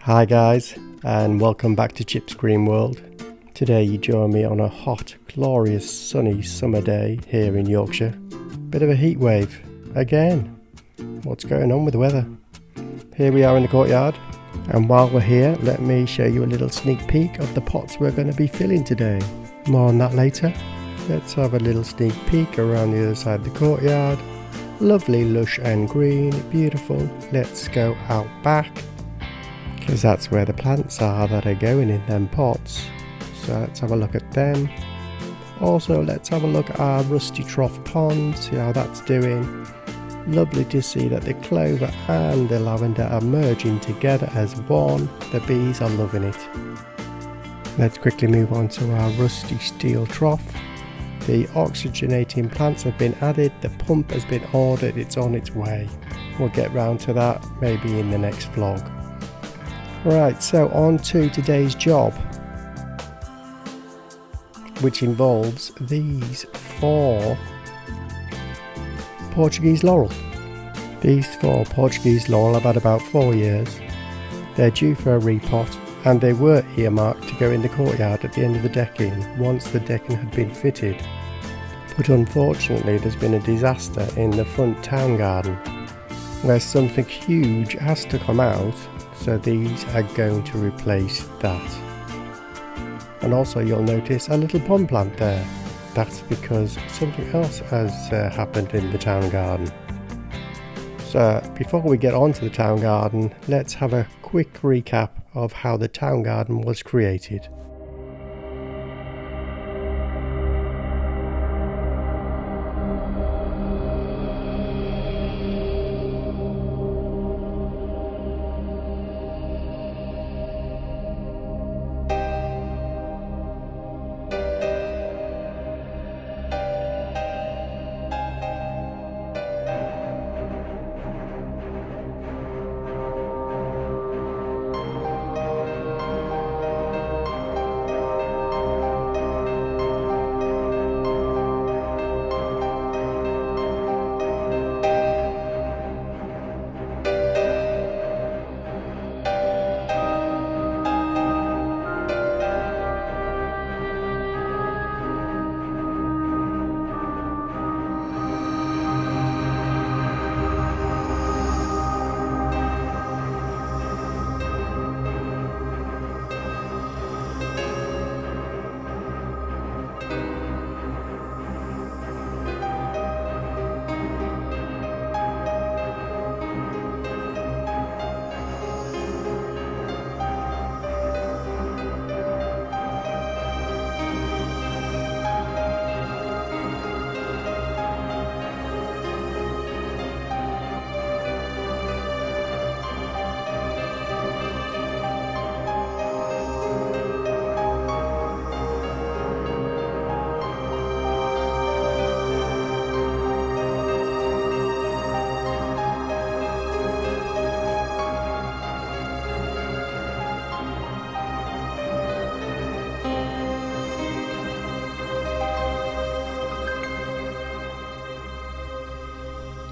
Hi guys, and welcome back to Chip's Green World. Today you join me on a hot, glorious, sunny summer day here in Yorkshire. Bit of a heat wave, again. What's going on with the weather? Here we are in the courtyard, and while we're here, let me show you a little sneak peek of the pots we're going to be filling today. More on that later. Let's have a little sneak peek around the other side of the courtyard. Lovely, lush and green, beautiful. Let's go out back, because that's where the plants are that are going in them pots. So let's have a look at them. Also, let's have a look at our rusty trough pond, see how that's doing. Lovely to see that the clover and the lavender are merging together as one. The bees are loving it. Let's quickly move on to our rusty steel trough. The oxygenating plants have been added, the pump has been ordered, it's on its way. We'll get round to that maybe in the next vlog. Right, so on to today's job, which involves these 4 Portuguese laurel. These 4 Portuguese laurel have had about 4 years. They're due for a repot, and they were earmarked to go in the courtyard at the end of the decking once the decking had been fitted. But unfortunately there's been a disaster in the front town garden where something huge has to come out, so these are going to replace that. And also you'll notice a little pond plant there. That's because something else has happened in the town garden. So before we get on to the town garden, let's have a quick recap of how the town garden was created.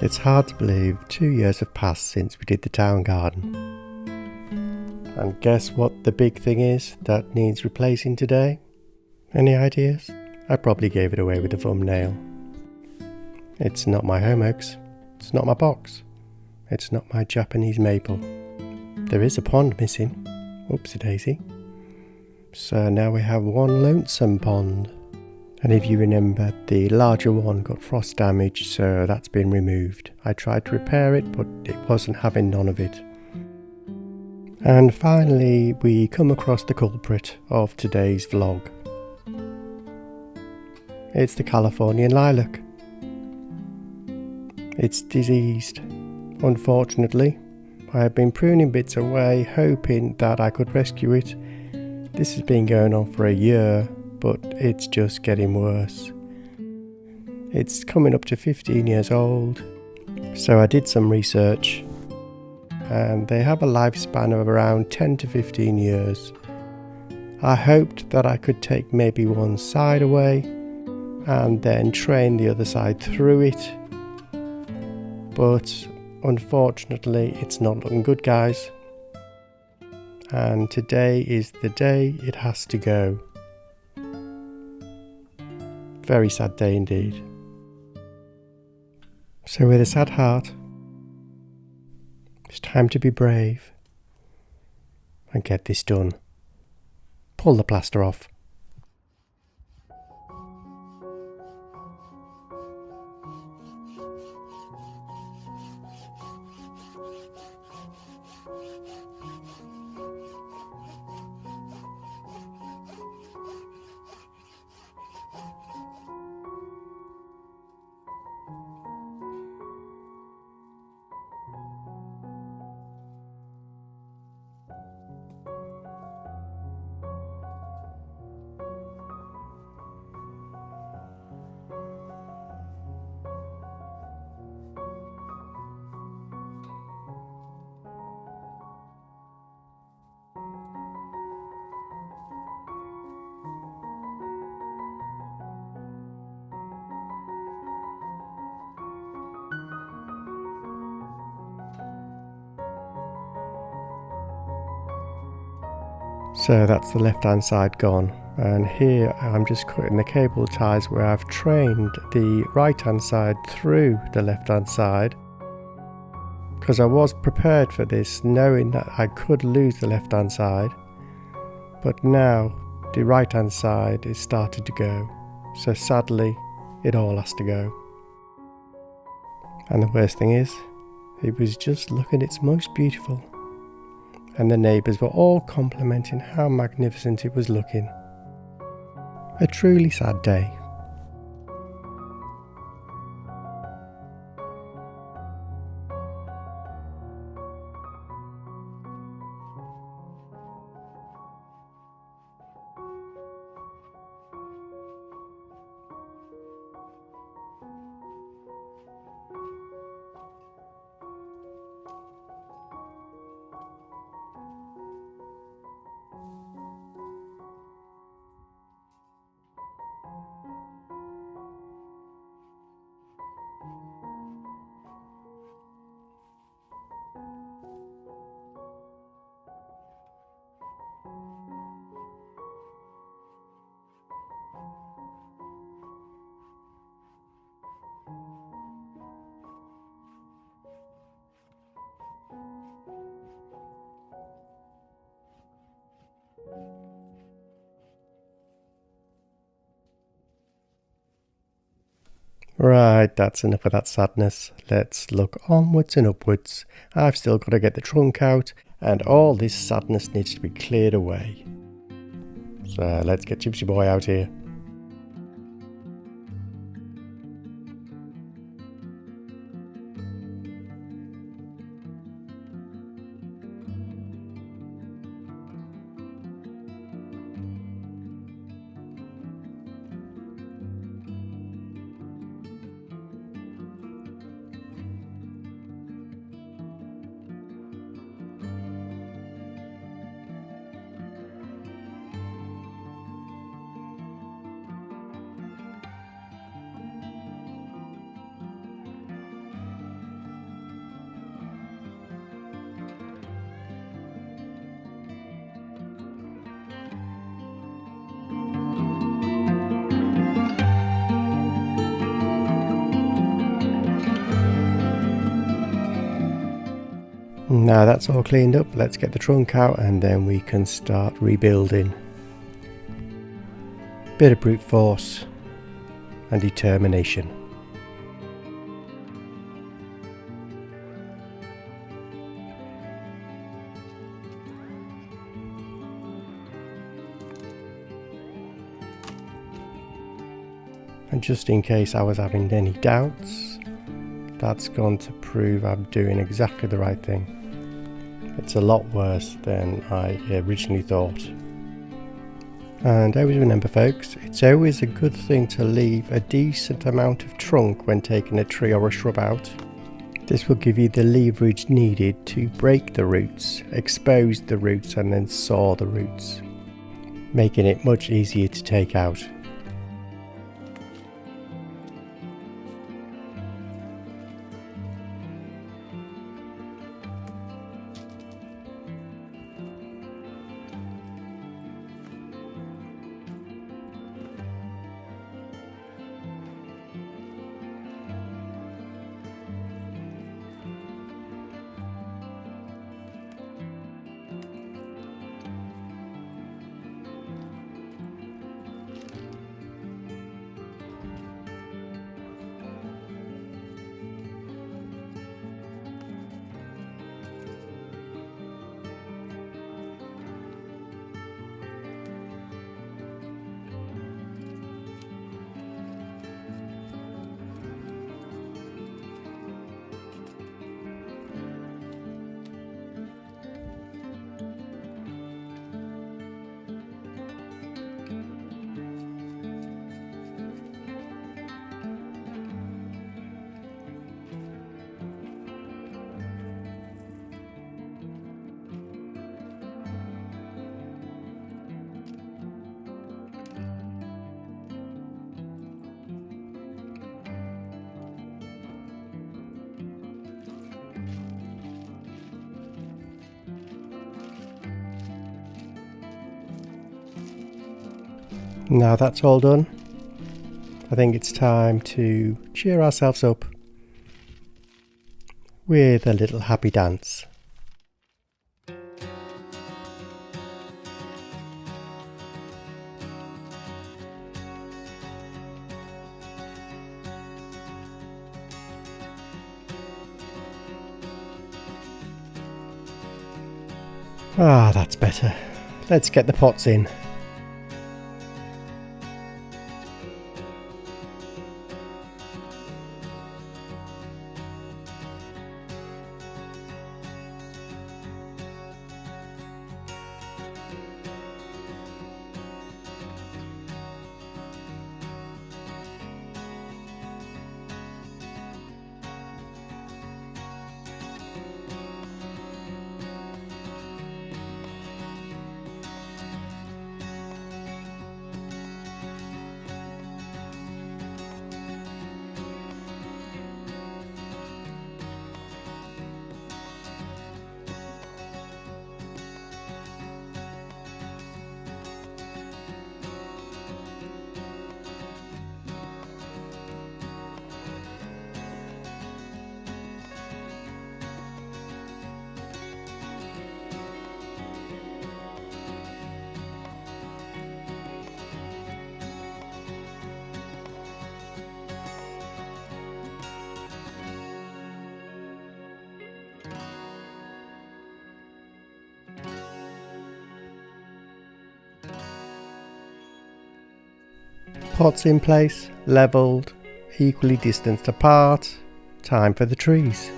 It's hard to believe 2 years have passed since we did the town garden. And guess what the big thing is that needs replacing today? Any ideas? I probably gave it away with the thumbnail. It's not my home oaks. It's not my box. It's not my Japanese maple. There is a pond missing. Oopsie daisy. So now we have one lonesome pond. And if you remember, the larger one got frost damage, so that's been removed. I tried to repair it, but it wasn't having none of it. And finally, we come across the culprit of today's vlog. It's the Californian lilac. It's diseased. Unfortunately, I have been pruning bits away, hoping that I could rescue it. This has been going on for a year, but it's just getting worse. It's coming up to 15 years old, so I did some research, and they have a lifespan of around 10 to 15 years. I hoped that I could take maybe one side away and then train the other side through it, but unfortunately it's not looking good, guys. and today is the day it has to go. Very sad day indeed. So with a sad heart, it's time to be brave and get this done. Pull the plaster off. So that's the left hand side gone, and here I'm just cutting the cable ties where I've trained the right hand side through the left hand side, because I was prepared for this knowing that I could lose the left hand side, but now the right hand side is started to go, so sadly it all has to go. And the worst thing is, it was just looking its most beautiful, and the neighbours were all complimenting how magnificent it was looking. A truly sad day. Right, that's enough of that sadness. Let's look onwards and upwards. I've still got to get the trunk out, and all this sadness needs to be cleared away. So let's get Gypsy Boy out here. Now that's all cleaned up, let's get the trunk out and then we can start rebuilding. Bit of brute force and determination. And just in case I was having any doubts, that's going to prove I'm doing exactly the right thing. It's a lot worse than I originally thought. And always remember folks, it's always a good thing to leave a decent amount of trunk when taking a tree or a shrub out. This will give you the leverage needed to break the roots, expose the roots and then saw the roots, making it much easier to take out. Now that's all done, I think it's time to cheer ourselves up with a little happy dance. Ah, that's better. Let's get the pots in. Pots in place, levelled, equally distanced apart. Time for the trees.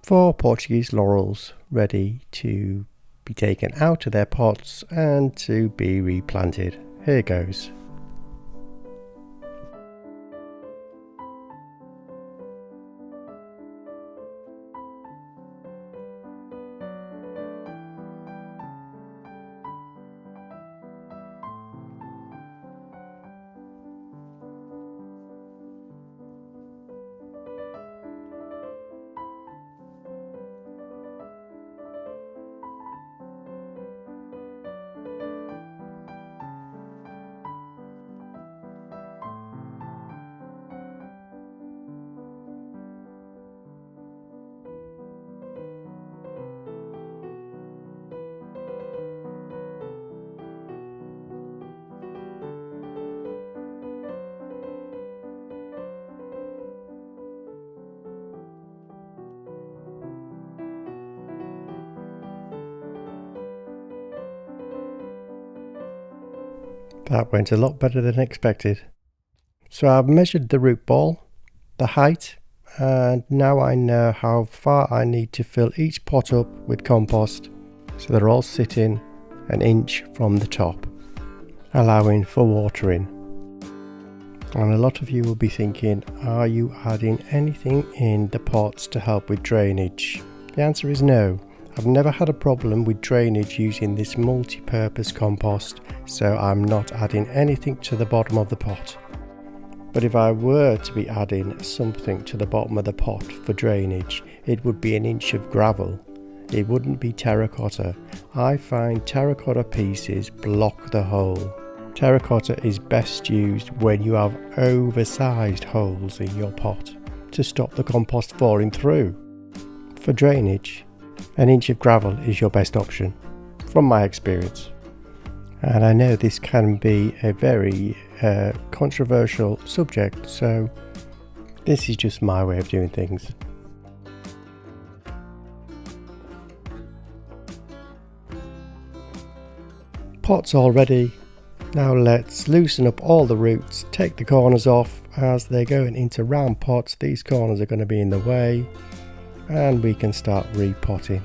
For Portuguese laurels ready to be taken out of their pots and to be replanted. Here goes. That went a lot better than expected. So I've measured the root ball, the height, and now I know how far I need to fill each pot up with compost so they're all sitting an inch from the top, allowing for watering. And a lot of you will be thinking, are you adding anything in the pots to help with drainage? The answer is no. I've never had a problem with drainage using this multi-purpose compost, so I'm not adding anything to the bottom of the pot. But if I were to be adding something to the bottom of the pot for drainage, it would be an inch of gravel. It wouldn't be terracotta. I find terracotta pieces block the hole. Terracotta is best used when you have oversized holes in your pot to stop the compost falling through. For drainage, an inch of gravel is your best option, from my experience. And I know this can be a very controversial subject, so this is just my way of doing things. Pot's all ready. Now let's loosen up all the roots, take the corners off. As they're going into round pots, these corners are going to be in the way, and we can start repotting.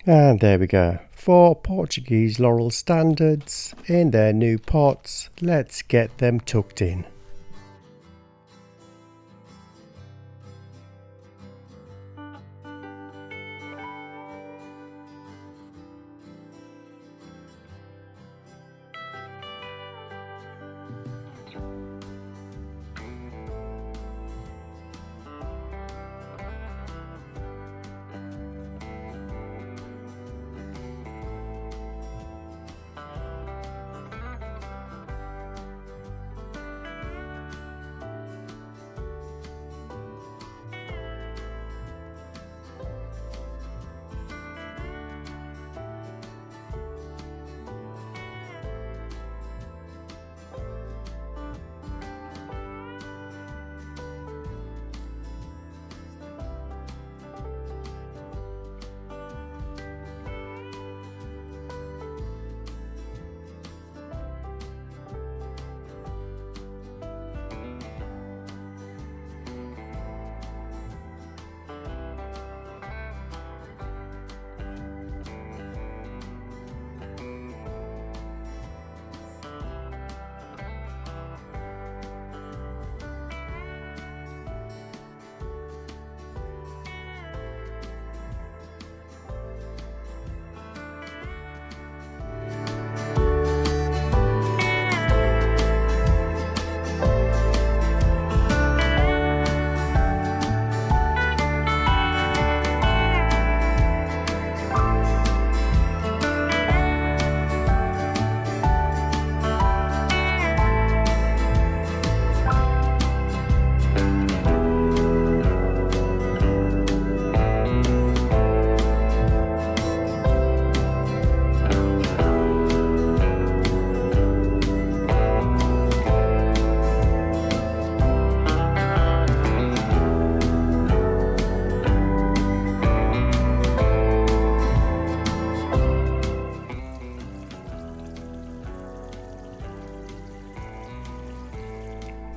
And there we go, 4 Portuguese Laurel standards in their new pots. Let's get them tucked in.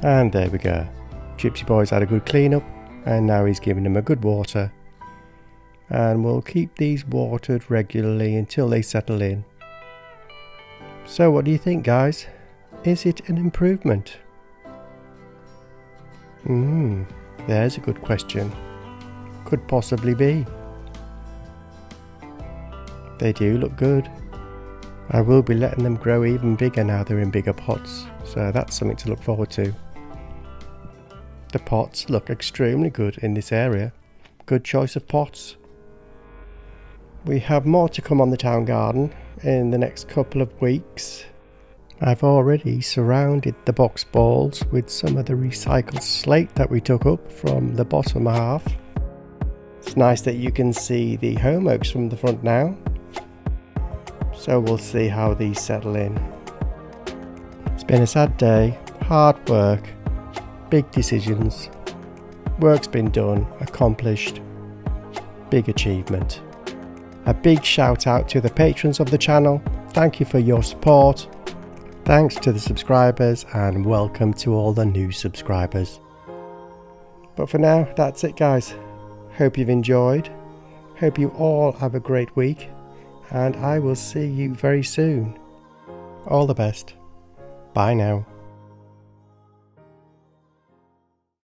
And there we go. Gypsy Boy's had a good clean up and now he's giving them a good water. And we'll keep these watered regularly until they settle in. So what do you think, guys? Is it an improvement? There's a good question. Could possibly be. They do look good. I will be letting them grow even bigger now they're in bigger pots, so that's something to look forward to. The pots look extremely good in this area. Good choice of pots. We have more to come on the town garden in the next couple of weeks. I've already surrounded the box balls with some of the recycled slate that we took up from the bottom half. It's nice that you can see the home oaks from the front now. So we'll see how these settle in. It's been a sad day, hard work, big decisions. Work's been done, accomplished, big achievement. A big shout out to the patrons of the channel. Thank you for your support. Thanks to the subscribers and welcome to all the new subscribers. But for now, that's it guys. Hope you've enjoyed. Hope you all have a great week. And I will see you very soon. All the best. Bye now.